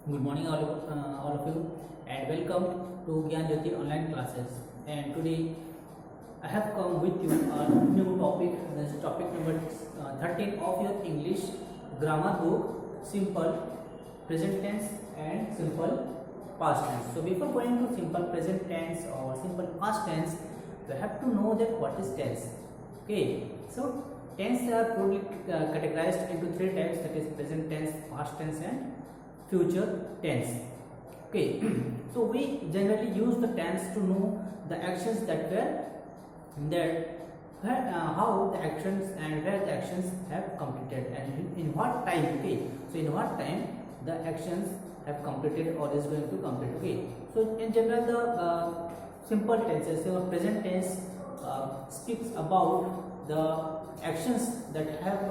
Good morning, all of you, and welcome to GYANJYOTI online classes. And today I have come with you a new topic. This is topic number 13 of your English grammar book, simple present tense and simple past tense. So before going to simple present tense or simple past tense, you have to know that what is tense. Okay, so tense are broadly categorized into three types, that is present tense, past tense and future tense. Okay, so we generally use the tense to know the actions that were there, how the actions and where the actions have completed and in what time. Okay, so in what time the actions have completed or is going to complete. Okay, so in general the simple tenses, so present tense speaks about the actions that have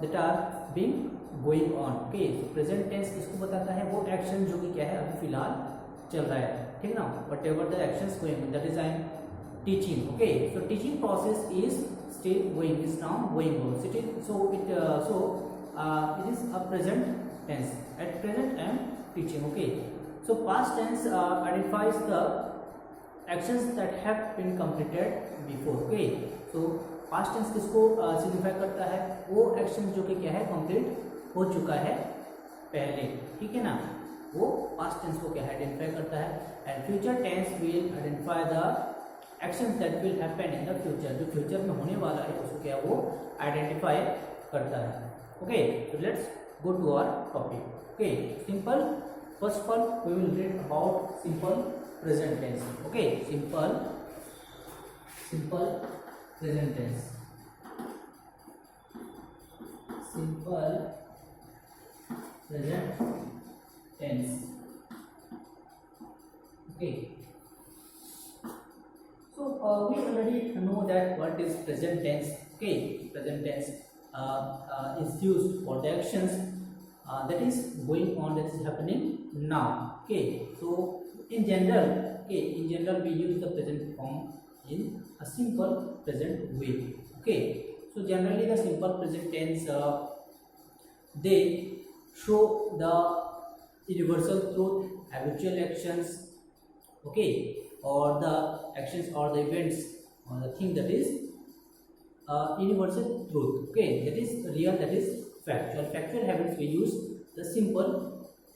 that are being going on. Okay, present tense किसको बताता है? वो action जो कि क्या है अभी फिलहाल चल रहा है, ठीक ना. Whatever the actions going, that is I am teaching. Okay, so teaching process is still going, is now going on. So it is a present tense. At present I am teaching. Okay, so past tense identifies the actions that have been completed before. Okay, so past tense किसको signify करता है? वो action जो कि क्या है complete हो चुका है पहले, ठीक है ना, वो पास्ट टेंस को क्या है आइडेंटिफाई करता है. And future tense will identify the actions that will happen in the future. जो फ्यूचर में होने वाला है उसको क्या वो आइडेंटिफाई करता है. Okay, so let's go to our topic. Okay, simple, first of all we will read about simple present tense. Okay, simple present tense. Simple present tense. Okay, so we already know that what is present tense. Okay, present tense is used for the actions that is going on, that is happening now. Okay, so in general we use the present form in a simple present way. Okay, so generally the simple present tense they show the universal truth, habitual actions, okay, or the actions or the events or the thing that is universal truth. Okay, that is real, that is factual habits. We use the simple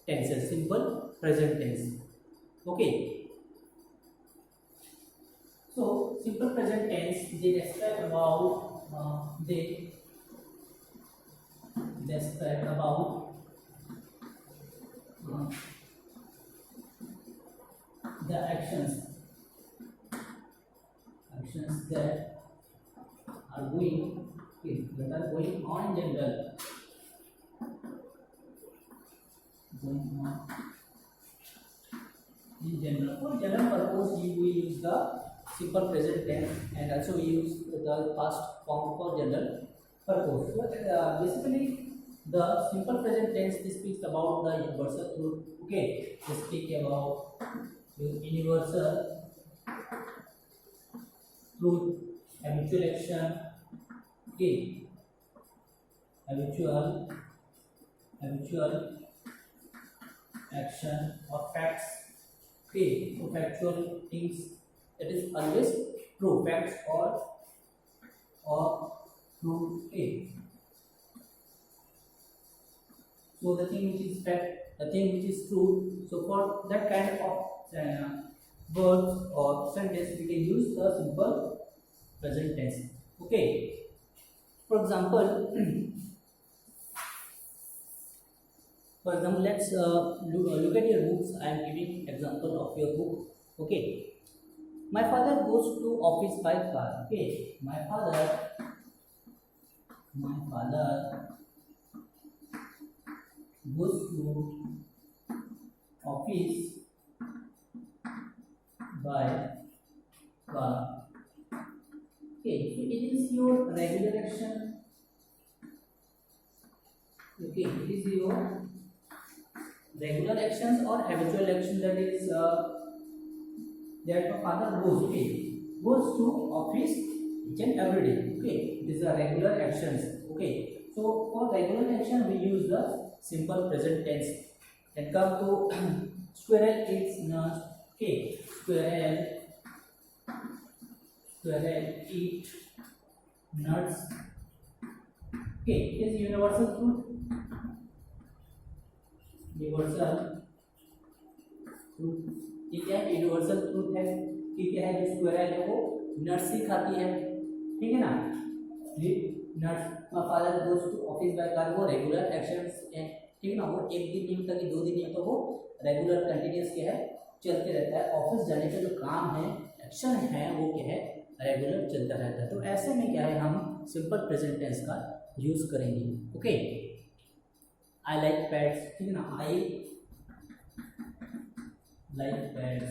tenses, simple present tense. Okay, so simple present tense they describe about the actions that are going, okay, that are going on in general, For general purpose, we use the simple present tense, and also we use the past form for general purpose. So basically, the simple present tense this speaks about the universal truth. Okay, they speak about universal truth, habitual action. Okay, habitual action or facts. Okay, so factual things, that is always true, facts or true. Okay, so the thing which is fact, the thing which is true, so for that kind of words or sentence we can use the simple present tense. Okay, for example let's look at your books. I am giving example of your book. Okay, my father goes to office by car. Okay, my father goes to office by car. Okay, so it is your regular action. Okay, it is your regular actions or habitual action, that is that my father goes to office each and every day. Okay, these are regular actions. Okay, so for regular action we use the simple present tense. Then come to squirrel eats nuts. Okay, squirrel eat nuts. Okay, it is universal truth. Universal truth, ठीक है, universal truth है कि क्या है, जो squirrel है वो nuts ही खाती है, ठीक है ना। Nuts, my father goes to office by car, वो रेगुलर एक्शंस है, ठीक है ना, वो एक दिन नहीं होता कि 2 दिन नहीं होता, वो रेगुलर कंटिन्यूअस क्या है, चलते रहता है। ऑफिस जाने का जो काम है, एक्शन है, वो क्या है, रेगुलर चलता रहता है। तो ऐसे में क्या है, हम सिंपल प्रेजेंट टेंस का यूज करेंगे। ओके, आई लाइक पेट्स, ठीक है ना, आई लाइक पेट्स,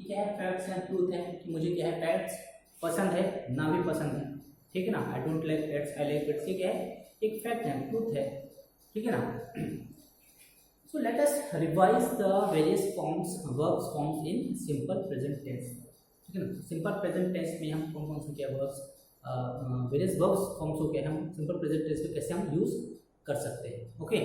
क्या है, फैक्ट्स एंड ट्रूथ है कि मुझे क्या है, पेट्स पसंद है ना भी पसंद है, ठीक है ना। I don't like pets, I like pets, ये क्या है, एक फैक्ट है, ट्रूथ है, ठीक है ना। So let us revise the various forms, verbs forms in simple present tense, ठीक है ना। सिंपल प्रेजेंट टेंस में हम कौन कौन से क्या वर्ब्स, वेरियस वर्ब्स फॉर्म्स हो गए, हम सिंपल प्रेजेंट टेंस में कैसे हम यूज कर सकते हैं। Okay,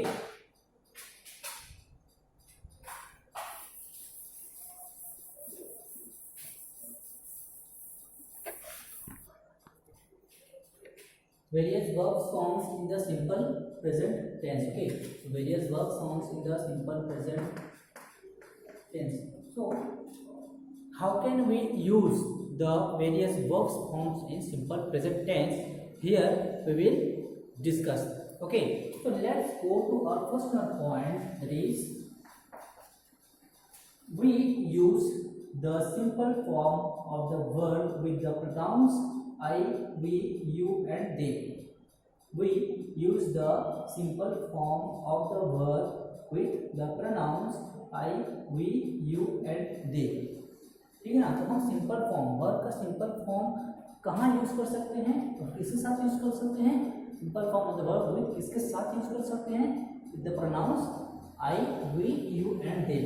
various verb forms in the simple present tense. Okay, various verb forms in the simple present tense. So how can we use the various verb forms in simple present tense? Here we will discuss. Okay, so let's go to our first point, that is we use the simple form of the verb with the pronouns I, we, you and they. We use the simple form of the verb with the pronouns I, we, you and they. ठीक है ना। तो हम simple form, verb का simple form कहाँ use कर सकते हैं और किसके साथ यूज कर सकते हैं? Simple form of the verb with किसके साथ यूज कर सकते हैं? With the pronounce I, we, you and they.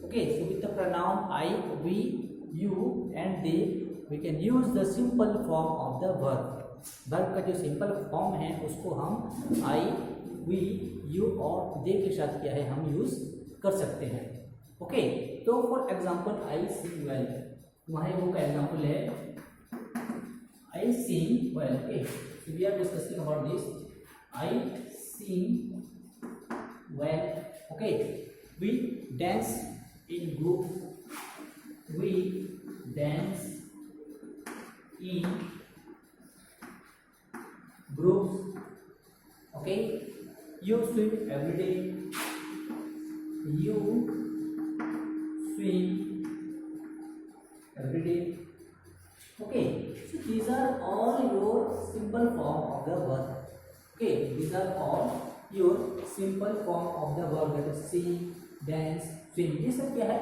Okay, so with the pronoun I, we, you and they, we can use the simple form of the verb. Verb का जो simple form है उसको हम I, we, you और they के साथ क्या है, हम यूज कर सकते हैं। ओके, तो for example I sing well, तुम्हारे वो का एग्जाम्पल है I sing well. Okay, so we are discussing about this. I sing well. Okay, we dance in group, we dance in groups. Okay, you swim every day, you swim every day. Okay, so these are all your simple form of the verb. Okay, these are all your simple form of the verb, that is sing, dance, swim, ये सब क्या है,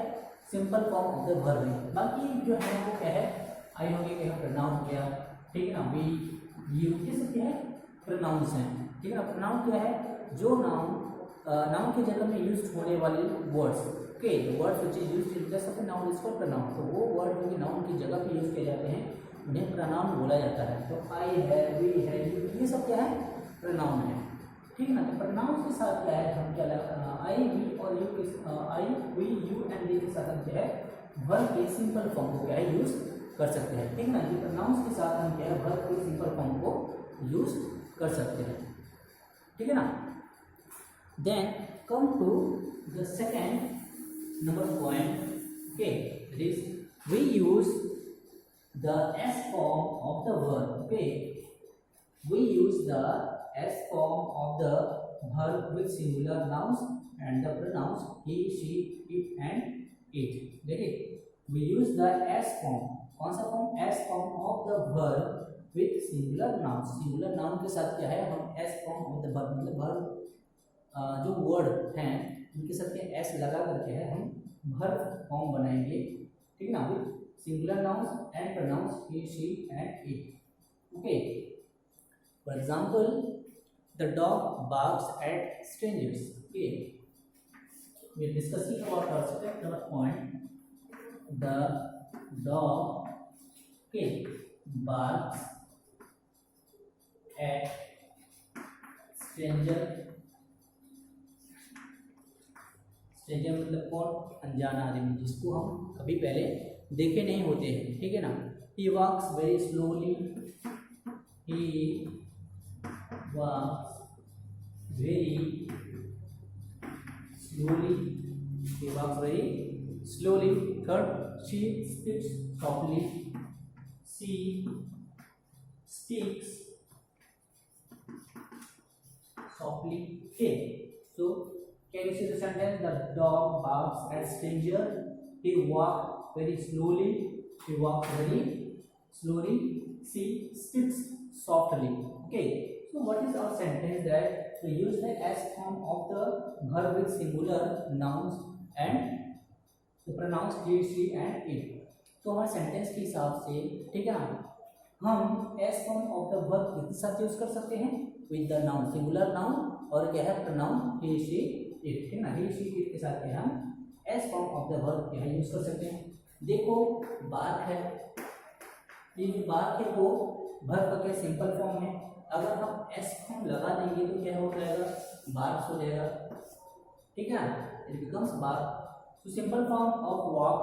simple form of the verb है। बाकी जो है वो क्या है, आई हो गया, प्रोनाउन हो गया, ठीक है ना, वी, यू, ये सब क्या है, प्रोनाउंस हैं, ठीक है ना। प्रोनाउन क्या है, जो नाउन की जगह में यूज होने वाले words. Okay, words which is used in place of noun is called pronoun. तो वो वर्ड जो कि नाउन की जगह पे यूज किए जाते हैं उन्हें प्रोनाउन बोला जाता है। तो आई है, वी है, यू, ये सब क्या है, प्रोनाउन है, ठीक है ना। तो प्रोनाउन के साथ क्या है, हम क्या आई, वी और यू के आई, वी, यू एंड दे के साथ हम क्या है, वर्ब के सिंपल फॉर्म को क्या है, यूज कर सकते हैं, ठीक है ना। ये प्रोनाउंस के साथ हम क्या है, वर्ब के सिंपल फॉर्म को यूज कर सकते हैं, ठीक है ना। Then come to the second number point. Okay, that is we use the S form of the verb. Okay, we use the s form of the verb with singular nouns and the pronouns he, she, it and it. Get it? We use the s form. कौन सा form? s form of the verb with singular nouns. singular noun के साथ क्या है, हम s form of the verb, मतलब verb जो word हैं उनके साथ क्या s लगा करके है हम verb फॉर्म बनाएंगे, ठीक है ना, with singular nouns and pronouns he, she and it. Okay. For example, the dog barks at strangers. Okay, we are discussing about our second number point. The dog, okay, barks at stranger. Stranger मतलब कौन, अनजाना आदमी, जिसको हम कभी पहले देखे नहीं होते हैं, ठीक है ना। He walks very slowly, he walks very slowly, he walks very slowly. Third, she speaks softly, she speaks softly. Okay, so can you see the sentence? The dog barks at stranger, he walks very slowly, he walks very slowly, she speaks softly. Okay, so what is our sentence? That we use the s form of the verb with singular nouns and the pronouns he, she and it. तो हमारे sentence के हिसाब से, ठीक है ना, हम s form of the verb किसके साथ यूज कर सकते हैं? With the noun, singular noun, और क्या है प्रोनाउन he, she, it, ठीक है ना। he, she, it के साथ क्या हम s form of the verb क्या है यूज कर सकते हैं। देखो बार्क है, ये जो बार्क है वो वर्ब का क्या सिंपल फॉर्म है। अगर हम एस फॉर्म लगा देंगे तो क्या हो जाएगा? बार्क्स हो जाएगा, ठीक है ना, it becomes bark. So simple form of walk,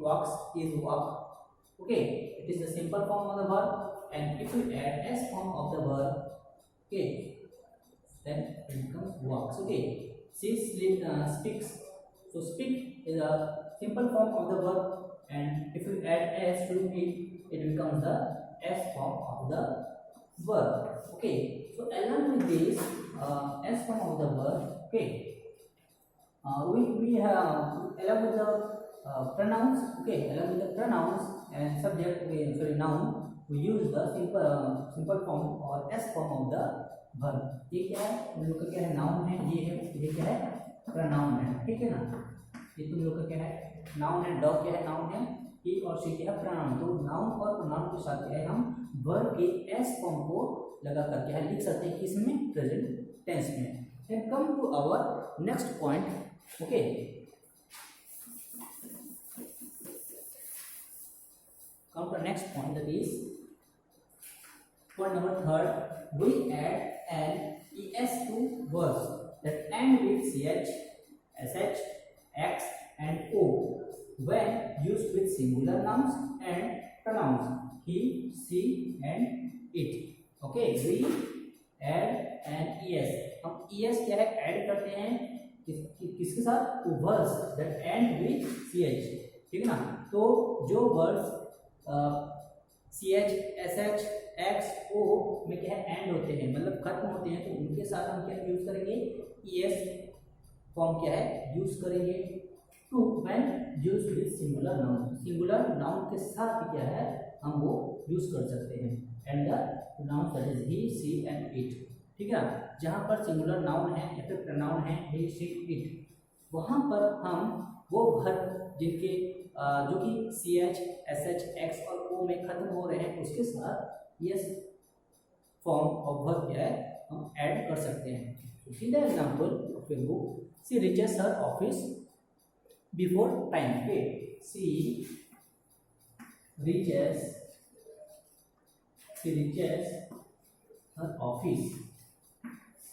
walks is walk. Okay, it is the simple form of the verb, and if you add S form of the verb, okay, then it becomes walks. Okay, she speaks, so speak is a simple form of the verb, and if you add s to it, it becomes the s form of the verb. Okay, so along with this s form of the verb, okay, we have along with the pronouns, okay, along with the pronouns and subject, sorry, noun, we use the simple form or s form of the verb. ये क्या है? तुम लोग का क्या है? Noun है, ये क्या है? प्रोनाउन है, ठीक है ना। ये तुम लोग का क्या है? नाउन है, डॉग क्या है? नाउन है, ही और शी क्या है? प्रोनाउन। तो नाउन और प्रोनाउन के साथ क्या है, हम वर्ब के एस फॉर्म को लगा कर क्या है लिख सकते हैं, किसमें? प्रेजेंट टेंस में। Then come to our next point. Okay, come to next point, that is point number third. We add an es to verbs that end with ch, sh, x and o when used with singular nouns and pronouns he, she and it. Okay, we add an es. हम es क्या है? Add करते हैं किसके साथ? to verbs that end with ch, ठीक है ना। तो जो words C H, S H, X, O में क्या है? एंड होते हैं, मतलब खत्म होते हैं, तो उनके साथ हम क्या यूज करेंगे? ईएस फॉर्म क्या है यूज करेंगे। Two when use with singular noun, singular noun के साथ क्या है हम वो यूज कर सकते हैं। And the noun that is he, she and it, ठीक है। जहाँ पर सिंगुलर नाउन है या फिर प्रोनाउन है ही, सी, इट, वहाँ पर हम वो वर्ब जिनके जो कि C H, S H, X और ओ में खत्म हो रहे हैं, उसके साथ यस फॉर्म ऑफ वर्ब क्या है हम ऐड कर सकते हैं। See the example of a book, she reaches her office before time. Okay, she reaches her office,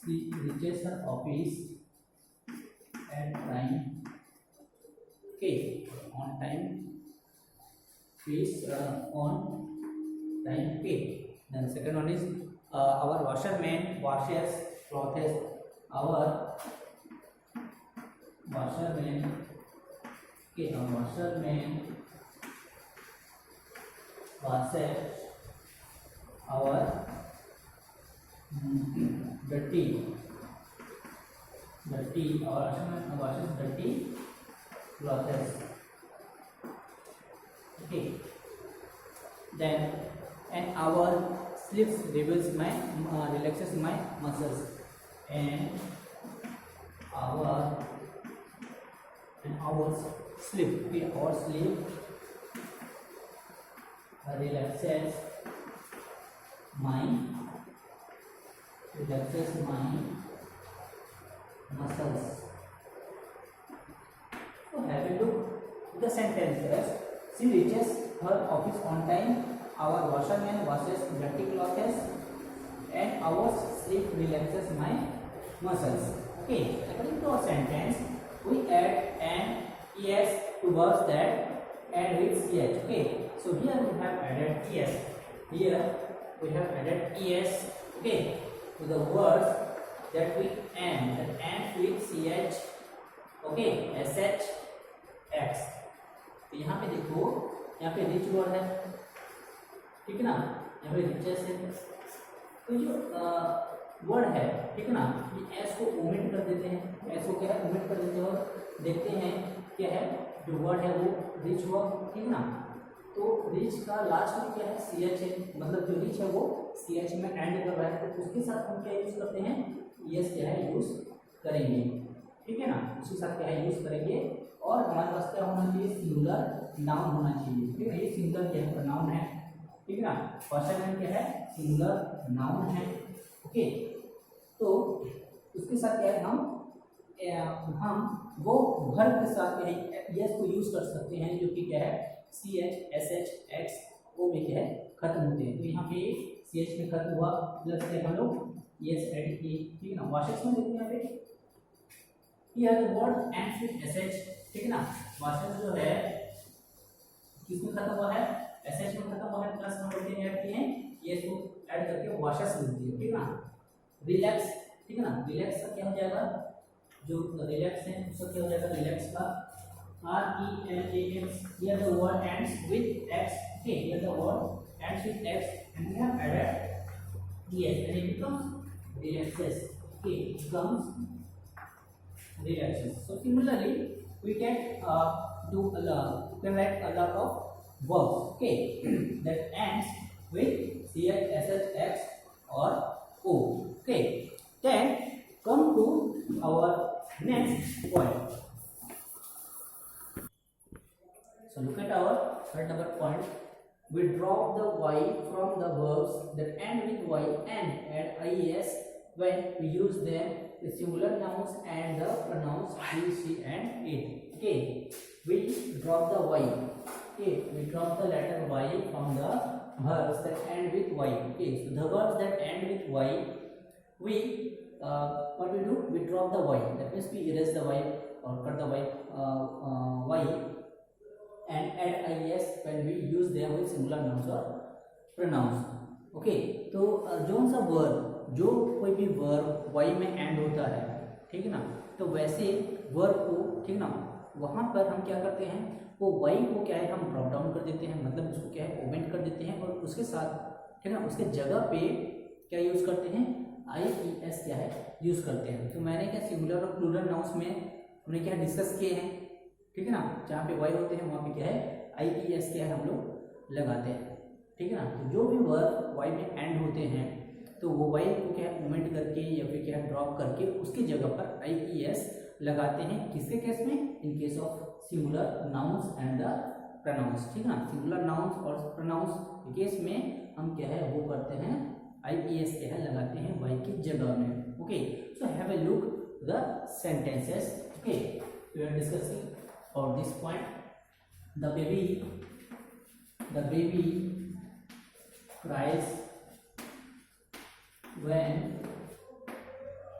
she reaches her office at time, okay, on time, is on time, okay. Then the second one is our washerman washes clothes, our washerman, okay, our washerman washes our dirty, our washerman washes dirty clothes, okay. Then and our sleeps reveals my relaxes my muscles, and our sleep, okay, our sleep relaxes my muscles. So have a look at the sentences. She reaches her office on time, our washerman washes dirty clothes, and our sleep relaxes my muscles. Okay, according to our sentence, we add es to verbs that end with ch. Okay, so here we have added es. Here we have added es. Okay, to the words that end with ch. Okay, sh, x. तो यहाँ पे देखो, यहाँ पे rich word है, ठीक है ना, यहाँ पे रिचेस है। तो जो वर्ड है, ठीक है ना, ये एस को ओमिट कर देते हैं, एस को क्या है ओमिट कर देते हैं और देखते हैं क्या है जो वर्ड है वो रिच वर्ड, ठीक है ना। तो रिच का लास्ट में क्या है सी एच है, मतलब जो रिच है वो सी एच में एंड कर रहा है, तो उसके साथ हम क्या यूज करते हैं, यस क्या है यूज करेंगे, ठीक है ना, उसके साथ क्या है यूज करेंगे। और हमारे पास क्या होना चाहिए, सिंगुलर नाउन होना चाहिए, ठीक है। ये सिंगुलर क्या है नाउन है, ठीक है ना, फर्स्ट एलिमेंट क्या है सिंगुलर नाउन है। ओके, तो उसके साथ क्या है हम वो वर्ब के साथ क्या है यस को यूज कर सकते हैं, जो कि क्या है C H S H X O में क्या है खत्म होते हैं। तो यहाँ पे सी एच में खत्म हुआ, प्लस से हम लोग यस ऐड किए, ठीक है ना। वाशेस में देखते हैं यहाँ पे here the word ends with S H, ठीक है ना। वाशेस जो है किसमें खत्म हुआ है, एस एच में खत्म हुआ है, प्लस हम लोग ऐड किए हैं यस को ऐड करके वाशेस लिख दिए, ठीक है ना। रिलैक्स, ठीक है ना, रिलैक्स का क्या हो जाएगा, जो रिलैक्स है उसका क्या हो जाएगा, रिलैक्स का RELAX, here the word ends with x, okay, here the word ends with x and we have added es and it becomes relaxes, okay, it becomes relaxes. So similarly we can write a lot of verbs, okay, that ends with ch, sh, x or o, okay. Then come to our next point. So look at our third number point. We drop the y from the verbs that end with y and add ies when we use them with singular nouns and the pronouns he, she and it. Okay, we drop the y. Okay, we drop the letter y from the verbs that end with y. Okay, so the verbs that end with y, we what we do? We drop the y. That means we erase the y or cut the y and add ies when we use them with singular nouns or pronouns. Okay, तो जो सा verb, जो कोई भी verb y में and होता है, ठीक है ना, तो वैसे वर्ब को, ठीक है ना, वहाँ पर हम क्या करते हैं, वो y को क्या है हम ड्रॉप डाउन कर देते हैं, मतलब उसको क्या है ओमेंट कर देते हैं और उसके साथ, ठीक है ना, उसके जगह पे क्या यूज करते हैं, ies क्या है यूज करते हैं। तो मैंने क्या सिंगुलर और प्लूरल नाउंस में हमने क्या डिस्कस किए हैं, ठीक है ना, जहाँ पे y होते हैं वहाँ पे क्या है ies क्या है हम लोग लगाते हैं, ठीक है ना। तो जो भी वर्ब y में एंड होते हैं तो वो y को क्या है ओमेंट करके या फिर क्या है ड्रॉप करके उसकी जगह पर ies लगाते हैं, किसके केस में, इन case of singular nouns and the pronounce, ठीक है ना। सिंगुलर नाउंस और प्रोनाउंस के केस में हम क्या है वो करते हैं ies क्या है लगाते हैं y की जगह में। Okay, so have a look the sentences. Okay, we are discussing for this point. The baby cries when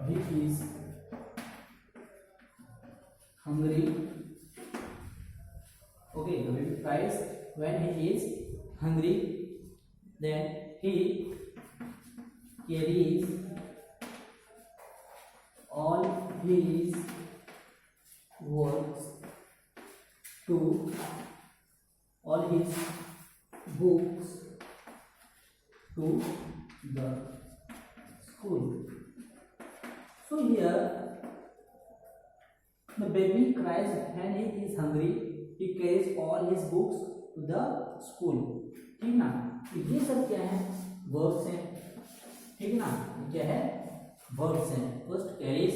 he is hungry. Okay, the baby cries when he is hungry. Then he carries all his works to all his books to the school. So here the baby cries when he is hungry. He carries all his books to the school. ठीक ना, ये सब क्या है verbs हैं, ठीक है ना, क्या है वर्ब्स हैं। फर्स्ट कैरीज,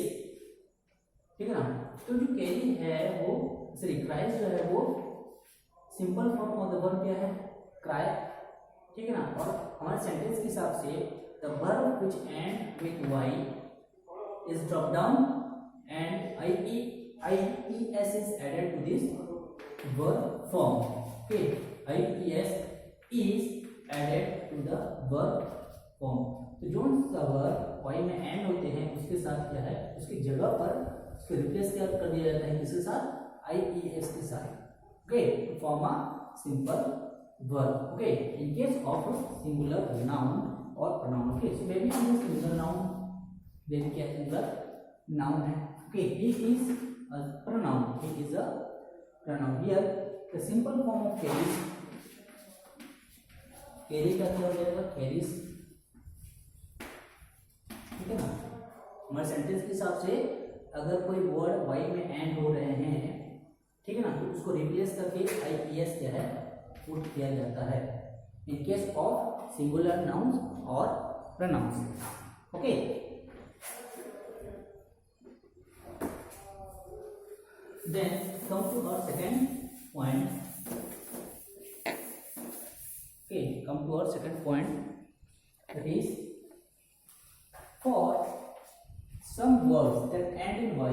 ठीक है ना, तो जो कैरी है वो सॉरी क्राइज जो है वो simple form of the verb क्या है क्राई, ठीक है ना। और हमारे सेंटेंस के हिसाब से the verb which and with y is drop down and ies is added to this verb form. Okay, ies is added to the verb form. तो जो सा वर्ब y में एंड होते हैं उसके साथ क्या है उसकी जगह पर उसको रिप्लेस क्या कर दिया जाता है किसके साथ ies के साथ, okay, to form a simple verb. Okay, in case of singular noun or pronoun. Okay, so baby is a singular noun, baby क्या singular noun है. Okay, he is a pronoun, he is a pronoun. Here the simple form of carries, carry का क्या हो जाएगा, carries, ठीक है ना. हमारे सेंटेंस के हिसाब से अगर कोई वर्ड वाई में एंड हो रहे हैं, ठीक है ना, तो उसको रिप्लेस करके आईपीएस क्या है पुट किया जाता है in case of singular nouns और pronouns. Okay, then come to our second point. Okay, come to our second point, that is for some words that end in y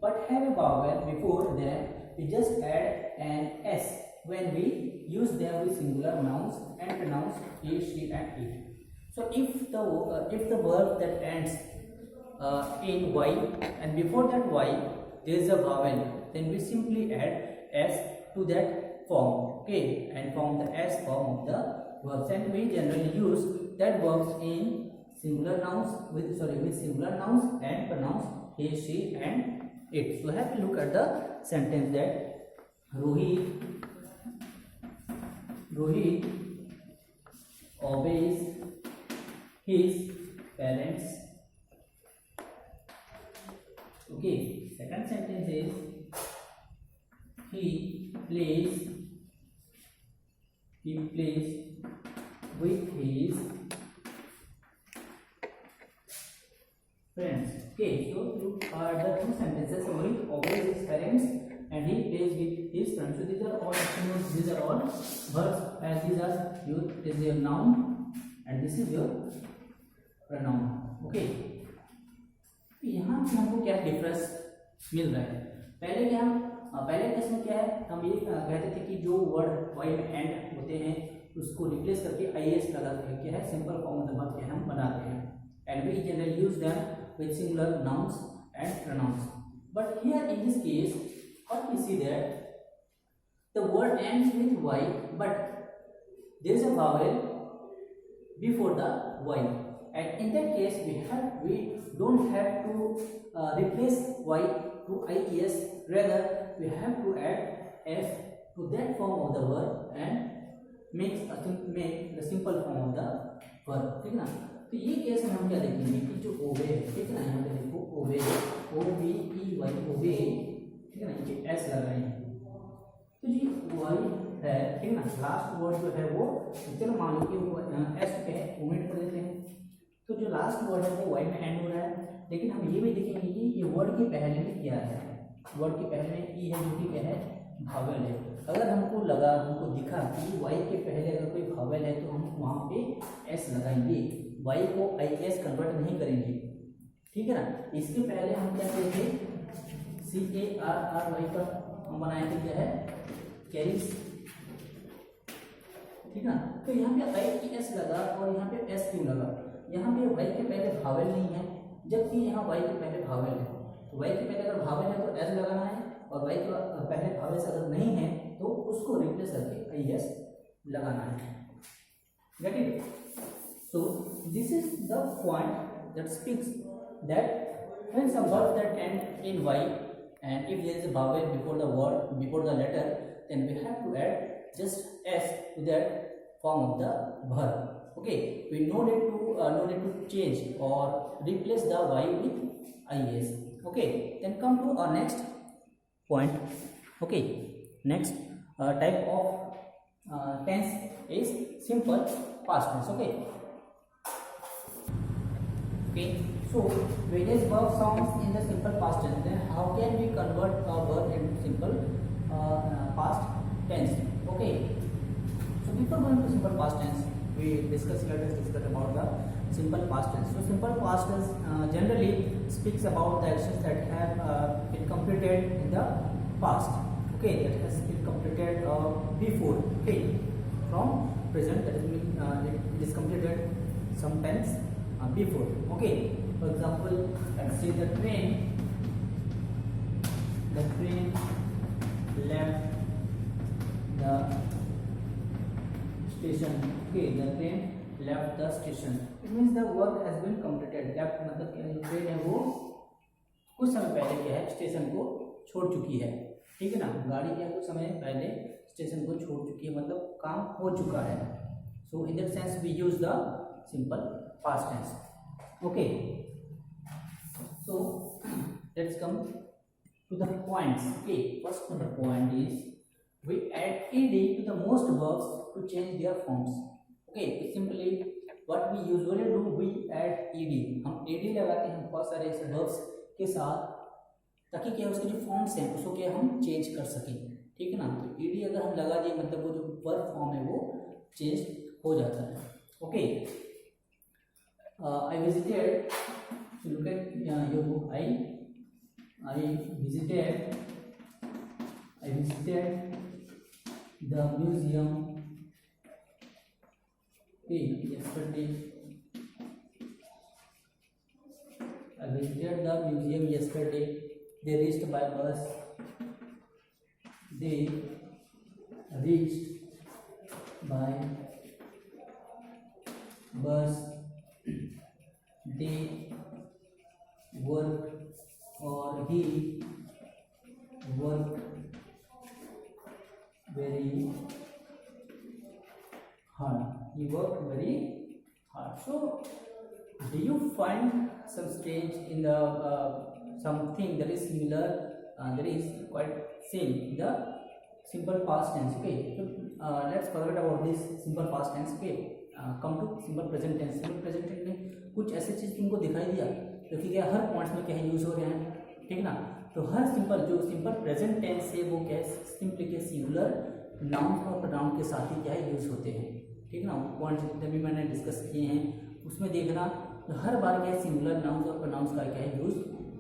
but have a vowel before them, we just add an s when we use them with singular nouns and pronouns he, she and it. So if the verb that ends in y and before that y there is a vowel, then we simply add s to that form, okay, and form the s form of the verbs. And we generally use that verbs in singular nouns with singular nouns and pronouns he, she and it. So have a look at the sentence that Rohit obeys his parents. Okay, second sentence is he plays with his friends. Okay, so the two sentences, Rohit obeys his parents and he plays with his friends. So these are all actions, these are all verbs, and these are this is your noun and this is your pronoun. Okay, यहाँ पे हमको क्या difference मिल रहा है. पहले case में क्या है, हम ये कहते थे कि जो वर्ड वाई में एंड होते हैं उसको रिप्लेस करके आईएस लगाते हैं, क्या है simple form of the verb के हम बनाते हैं, and we generally use them with singular nouns and pronouns. But here in this case, what we see that the word ends with y, but there is a vowel before the y, and in that case we don't have to replace y to ies, rather we have to add s to that form of the verb and make the simple form of the verb. ठीक ना. तो ये case में हम क्या देखेंगे कि जो ओबे है, ठीक है ना, यहाँ पे देखो ओबे, ओ बी ई वाई, ओबे, ठीक है ना, ये एस लगाएंगे. तो जी वाई है, ठीक है ना, लास्ट वर्ड जो है वो, चलो मान लो कि वो एस पे है, ओमिट कर देते हैं. तो जो लास्ट वर्ड है वो वाई में एंड हो रहा है, लेकिन हम ये भी देखेंगे कि ये वर्ड के पहले में क्या है. वर्ड के पहले में ई है जो कि क्या है भावेल है. अगर हमको दिखा कि वाई के पहले अगर कोई भावेल है तो हम वहाँ पे एस लगाएंगे, वाई को आई एस कन्वर्ट नहीं करेंगे, ठीक है ना. इसके पहले हम क्या कहते थे, सी ए आर आर वाई का हम बनाए थे क्या है कैरीज, ठीक ना. तो यहाँ पे आई की एस लगा और यहाँ पे एस क्यों लगा, यहाँ पे वाई के पहले भावेल नहीं है जबकि यहाँ वाई के पहले भावेल है. तो वाई के पहले अगर भावेल है तो एस लगाना है, और वाई के पहले भावेल से अगर नहीं है तो उसको रिप्लेस करके आई एस लगाना है. Get it. So this is the point that speaks that when some words that end in y and if there is a vowel before the word, before the letter, then we have to add just s to that form of the verb. Okay, we no need to change or replace the y with is. Okay, then come to our next point. Okay, next type of tense is simple past tense. Okay, so various verb sounds in the simple past tense. Then how can we convert a verb into simple past tense? Okay, so before going to simple past tense, let us discuss about the simple past tense. So simple past tense generally speaks about the actions that have been completed in the past. Okay, that has been completed before. Okay, from present, that is it is completed sometimes before. Okay, for example, let's say the train left the station. Okay, the train left the station. It means the work has been completed. Left मतलब train है वो कुछ समय पहले क्या है station को छोड़ चुकी है, ठीक है ना। गाड़ी क्या कुछ समय पहले स्टेशन को छोड़ चुकी है मतलब काम हो चुका है। So in that sense we use the simple past tense. Okay, so let's come to the points. Okay, first the point is we add ed to the most verbs to change their forms. Okay, simply what we usually do, we add ed. हम ed लगाते हैं बहुत सारे ऐसे verbs के साथ ताकि क्या उसके जो फॉर्म्स हैं उसको क्या हम चेंज कर सकें, ठीक है ना। तो ed अगर हम लगा दिए मतलब वो जो वर्ब फॉर्म है वो चेंज हो जाता है। Okay, I visited, so look at your book. I visited the museum yesterday. I visited the museum yesterday. They reached by bus. They reached by bus. They worked or he worked very hard. He worked very hard. So, do you find some strange in the something that is similar? That is quite same in the simple past tense. Okay, so let's forget about this simple past tense. Okay, come to simple present tense. Simple present tense में कुछ ऐसे चीज तुमको दिखाई दिया क्योंकि क्या हर points में क्या है यूज हो रहे हैं, ठीक ना। तो हर जो सिंपल प्रेजेंट टेंस है वो क्या है सिंपली के सिंगुलर नाउन और प्रोनाउन के साथ ही क्या है यूज होते हैं, ठीक ना। पॉइंट्स जितने भी मैंने डिस्कस किए हैं उसमें देखना तो हर बार क्या है सिंगुलर नाउन और प्रोनाउंस का क्या है यूज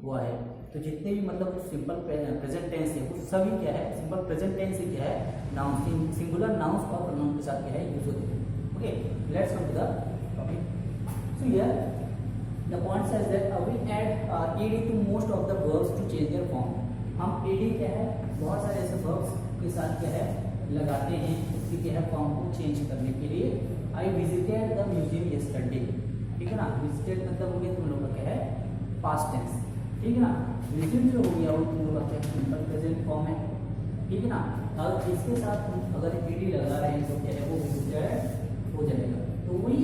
हुआ है। तो जितने भी मतलब सिंपल प्रेजेंट टेंस है वो सभी क्या है सिंपल प्रेजेंट टेंस से क्या है नाउन सिंगुलर नाउन्स और प्रोनाउन के साथ क्या है यूज होते हैं। Okay, let's come to the topic. So here the point says that we add ed to most of the verbs to change their form. हम ed क्या है बहुत सारे ऐसे verbs के साथ क्या है लगाते हैं उसकी क्या है फॉर्म को चेंज करने के लिए। I visited the museum yesterday, ठीक है ना। visited मतलब हो गया तुम लोग का क्या है past tense, ठीक है ना। visit जो हो गया वो तुम लोग का क्या सिंपल प्रेजेंट फॉर्म है, ठीक है ना। अब इसके साथ तुम अगर ed लगा रहे हैं तो क्या है वो visited हो जाएगा। तो we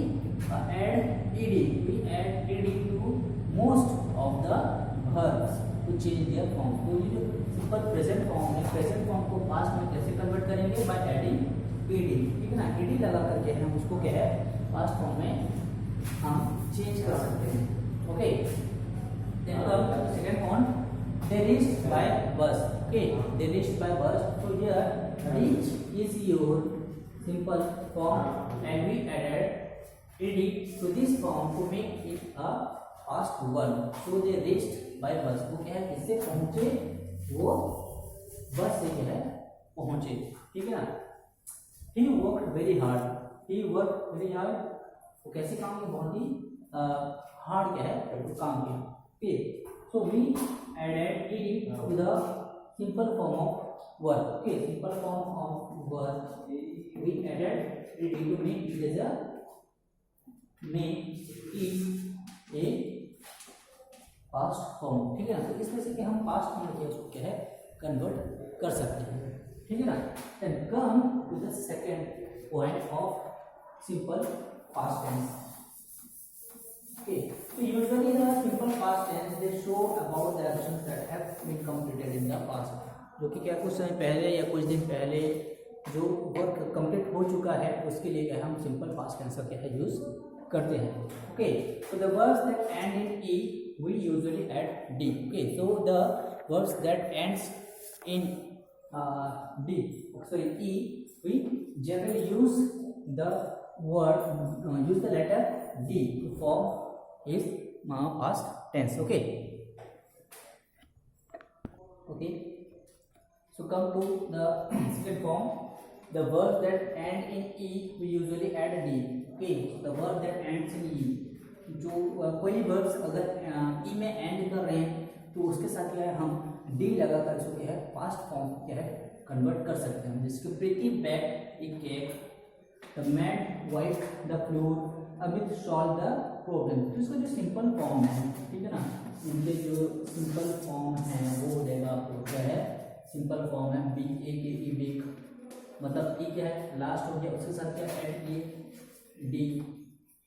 add ed to most of the verbs to change their form. तो ये जो सिंपल प्रेजेंट फॉर्म है प्रेजेंट फॉर्म को पास्ट में कैसे कन्वर्ट करेंगे बाय एडिंग ed, ठीक है ना। ed लगा करके हम उसको क्या है पास्ट फॉर्म में हम चेंज कर सकते हैं। Okay, then come second point, they reached by bus. Okay, they reached by bus. So here reach is your simple form and we added ed to this form to make it a past verb. So they reached by bus. वो क्या है किससे पहुंचे वो बस से क्या है पहुंचे, ठीक है ना। He worked very hard. He worked very hard. वो कैसे काम किया बहुत ही हार्ड क्या है वो काम किया। Okay, so we added ed to the simple form of verb. Okay, simple form of verb we added ed to make it as a make is a past form, ठीक है ना। तो इस तरह से कि हम पास्ट फॉर्म में उसको क्या है कन्वर्ट कर सकते हैं, ठीक है ना। Then come to the second point of simple past tense. Okay, तो usually the simple past tense they show about the actions that have been completed in the past, जो कि क्या कुछ समय पहले या कुछ दिन पहले जो वर्क कंप्लीट हो चुका है उसके लिए क्या हम सिंपल पास्ट टेंस का क्या है यूज करते हैं। Okay, so the verbs that end in e we usually add d. Okay, so the verbs that ends in e we generally use the letter d to form is past tense. Okay, so come to the second form. The verbs that end in e we usually add d. Okay, the verb that ends in e, जो कोई verbs अगर e में end कर रहे हैं तो उसके साथ क्या है हम d लगाकर इसको क्या है पास्ट फॉर्म क्या है कन्वर्ट कर सकते हैं। जिसके Preeti bake a cake, the man wipe the floor, Amit solve the problem. तो इसका जो सिंपल फॉर्म है, ठीक है ना, इनके जो सिंपल फॉर्म है वो देगा आपको क्या है, सिंपल फॉर्म है बी ए के ई बीक, मतलब ई क्या है लास्ट हो गया, उसके साथ क्या ऐड किए डी,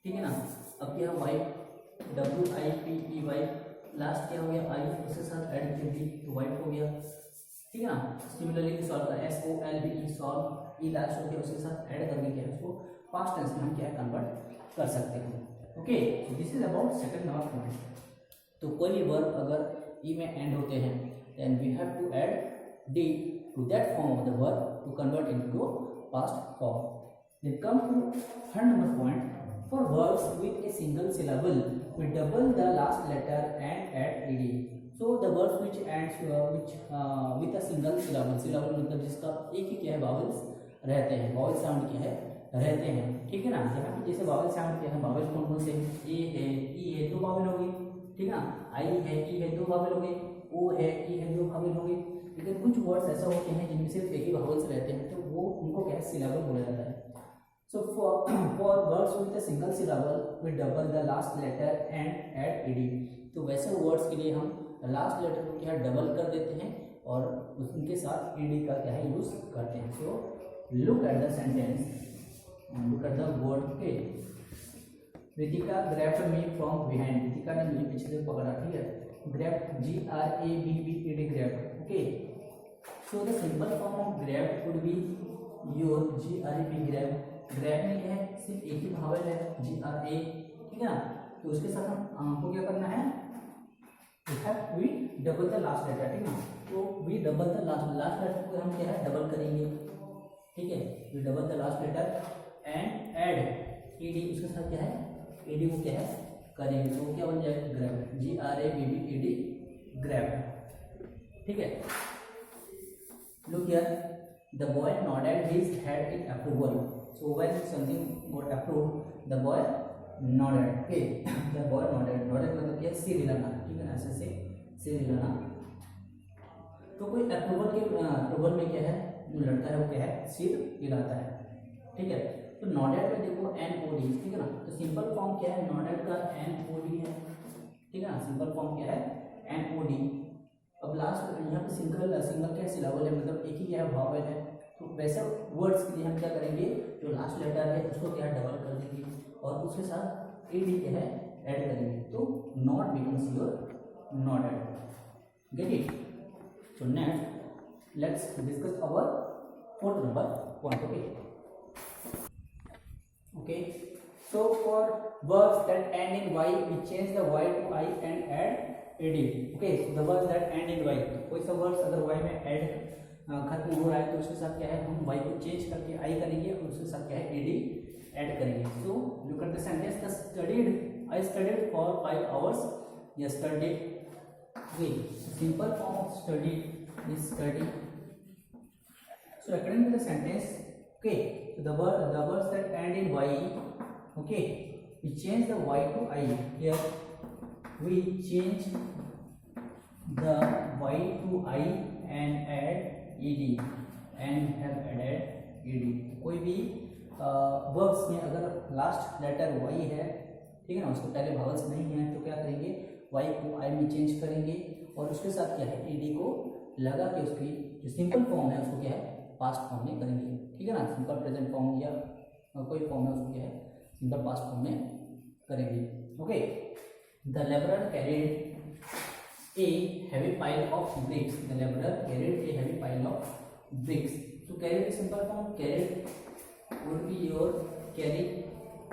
ठीक है ना। अब क्या wipe W I P E wipe, last क्या हो गया आई, उसके साथ ऐड किया डी तो वाइप हो गया, ठीक है ना। सिमिलरली सॉल्व का S O L B E solve, E last हो गया, उसके साथ ऐड करके क्या है उसको पास्ट टेंस में हम क्या है कन्वर्ट कर सकते हैं। Okay, this is about second number point. तो कोई भी वर्ब अगर ई में एंड होते हैं then we have to add D to that form of the verb to convert into past form. Then come to third number point, for verbs with a single syllable we double the last letter and add ed. So the verbs which ends with a single syllable, syllable मतलब जिसका एक ही क्या है vowels रहते हैं, vowel sound क्या है रहते हैं, ठीक है ना। यहाँ पे जैसे वावल साउंड क्या है, वावल कौन कौन से, ए है ई है दो वावल हो गई, ठीक है ना, आई है ई है दो वावल हो गई, ओ है ई है दो वावल हो गई। लेकिन कुछ वर्ड्स ऐसा होते हैं जिनमें सिर्फ एक ही वावल्स रहते हैं तो वो उनको क्या है सिलेबल बोला जाता है। So for words with a single syllable we double the last letter and add ed. तो वैसे words के लिए हम लास्ट लेटर को क्या है डबल कर देते हैं और उनके साथ ed का क्या है यूज करते हैं। So look at the sentence and look at the word. Okay, Ritika grabbed me from behind. Ritika ने मुझे पीछे से पकड़ा, ठीक है। Grabbed G R A B B E D grabbed. Okay, so the simple form of grabbed would be your G R A B grabbed. Grab में क्या है सिर्फ एक ही भावल है जी आर ए, ठीक है ना। तो उसके साथ हमको क्या करना है, we double the last letter, ठीक है ना। तो we double the last letter को हम क्या है डबल करेंगे, ठीक है। We double the last letter and add ED, उसके साथ क्या है ईडी को क्या है करेंगे तो क्या बन जाएगा grab, G R A B B ED grab, ठीक है। Look here, the boy nodded his head in approval. So when something got approved, the boy nodded. Okay, the boy nodded. Nodded मतलब क्या सिर हिलाना, ठीक है ना, ऐसे से सिर हिलाना। तो कोई अप्रूवल में क्या है जो लड़का है वो क्या है सिर हिलाता है, ठीक है। तो nodded में देखो एन ओ डी, ठीक है ना। तो सिंपल फॉर्म क्या है nodded का एन ओ डी है, ठीक है ना। सिंपल फॉर्म क्या है एन ओ डी। अब लास्ट यहाँ पे सिंगल क्या सिलेबल है, मतलब एक ही क्या है वावल है। तो वैसे वर्ड्स के लिए हम क्या करेंगे, जो लास्ट लेटर है उसको क्या डबल कर देंगे और उसके साथ एडी क्या है ऐड करेंगे, तो not becomes your noted. Get it? So next let's discuss our fourth number point. Okay, so for verbs that end in y we change the y to i and add ed. Okay, so the verbs that end in y, कोई सा words अगर y में add खत्म हो रहा है तो उसके साथ क्या है हम y को चेंज करके i करेंगे और उसके साथ क्या है ed ऐड करेंगे। So look at the sentence, the studied I studied for 5 hours yesterday. Okay, simple form of study is study. So according to the sentence, okay, so the words that end in y, okay, we change the y to i. Here we change the y to i and add ed and have added ed. कोई भी verbs में अगर last letter y है, ठीक है ना, उसके पहले वावल्स नहीं है तो क्या करेंगे y को i में चेंज करेंगे और उसके साथ क्या है ed को लगा के उसकी जो सिंपल फॉर्म है उसको क्या है पास्ट फॉर्म में करेंगे, ठीक है ना। सिंपल प्रेजेंट फॉर्म या कोई फॉर्म है उसको क्या है सिंपल पास्ट फॉर्म में करेंगे। Okay, the labourer carried a heavy pile of bricks. The laborer carried a heavy pile of bricks. So carried is simple form. Carried would be your carry.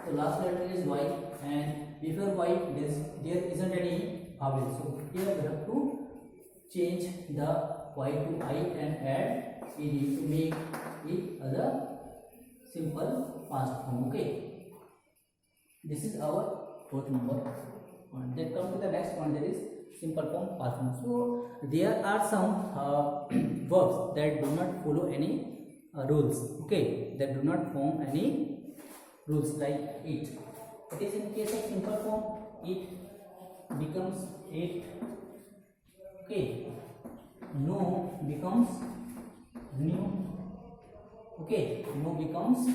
So last letter is y and before y there isn't any vowel. So here we have to change the y to i and add ed to make it as a simple past form. Okay, this is our fourth number. And then come to the next one, there is simple form past form. So there are some verbs that do not follow any rules, okay, that do not form any rules, like it. It is in case of simple form, it becomes it, okay. No becomes new. Okay, new becomes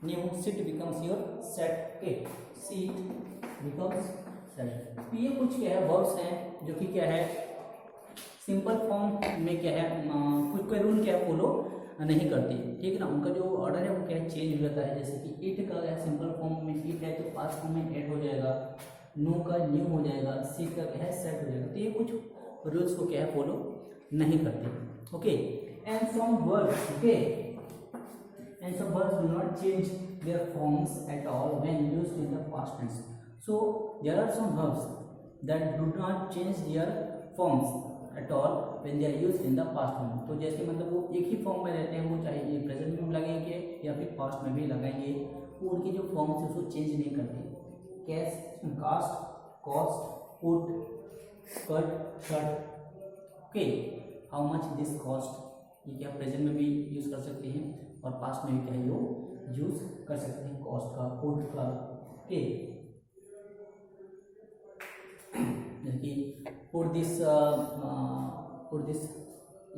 new, sit becomes your set. Okay, seat becomes set. तो ये कुछ क्या है verbs हैं जो कि क्या है सिंपल फॉर्म में क्या है कुछ कोई रूल क्या फॉलो नहीं करती, ठीक है ना। उनका जो ऑर्डर है वो क्या है चेंज हो जाता है। जैसे कि इट का है सिंपल फॉर्म में इट है तो पास्ट फॉर्म में एड हो जाएगा, नो का न्यू हो जाएगा, सी का क्या है सेट हो जाएगा। तो ये कुछ रूल्स को क्या है फॉलो नहीं करते। Okay, and some words, okay, and some words do not change their forms at all when used in the past tense. So there are some verbs that do not change their forms at all when they are used in the past form. तो जैसे मतलब वो एक ही form में रहते हैं, वो चाहे ये प्रेजेंट में लगाएंगे या फिर पास्ट में भी लगाएंगे, वो उनकी जो फॉर्म्स है उसको चेंज नहीं करते। Cash, cast, cost, put, cut, shirt. Okay, how much this cost, ये क्या प्रेजेंट में भी यूज कर सकते हैं और पास्ट में भी क्या है वो यूज कर सकते हैं कॉस्ट का, पुट का। ओके, जैसे कि put this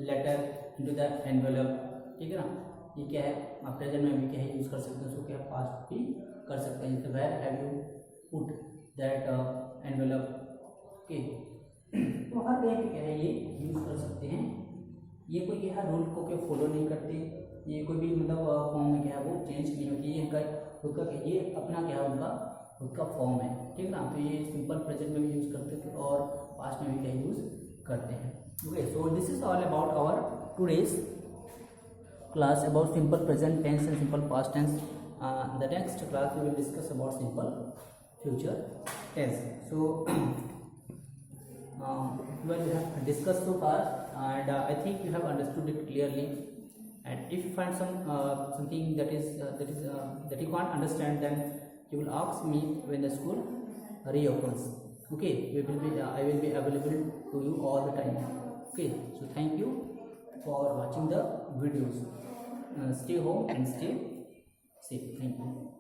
letter into the envelope, ठीक है ना। ये क्या है आप प्रेजेंट में भी क्या है यूज कर सकते हैं, उसको क्या पास्ट भी कर सकते हैं। जैसे where have you put that envelope। Okay, तो हर कहीं पे क्या है ये यूज कर सकते हैं। ये कोई क्या है रूल को क्या फॉलो नहीं करते, ये कोई भी मतलब फॉर्म में क्या है वो चेंज नहीं होती। ये इनका खुद का ये अपना क्या है उनका खुद का फॉर्म है, ठीक ना। तो ये सिंपल प्रेजेंट में भी यूज करते थे और पास्ट में भी क्या यूज करते हैं। Okay, so this is all about our today's class about simple present tense and simple past tense. The next class we will discuss about simple future tense. So well we have discussed so far and I think you have understood it clearly, and if you find something that you can't understand, then you will ask me when the school reopens. Okay, I will be available to you all the time. Okay, so thank you for watching the videos. Stay home and stay safe. Thank you.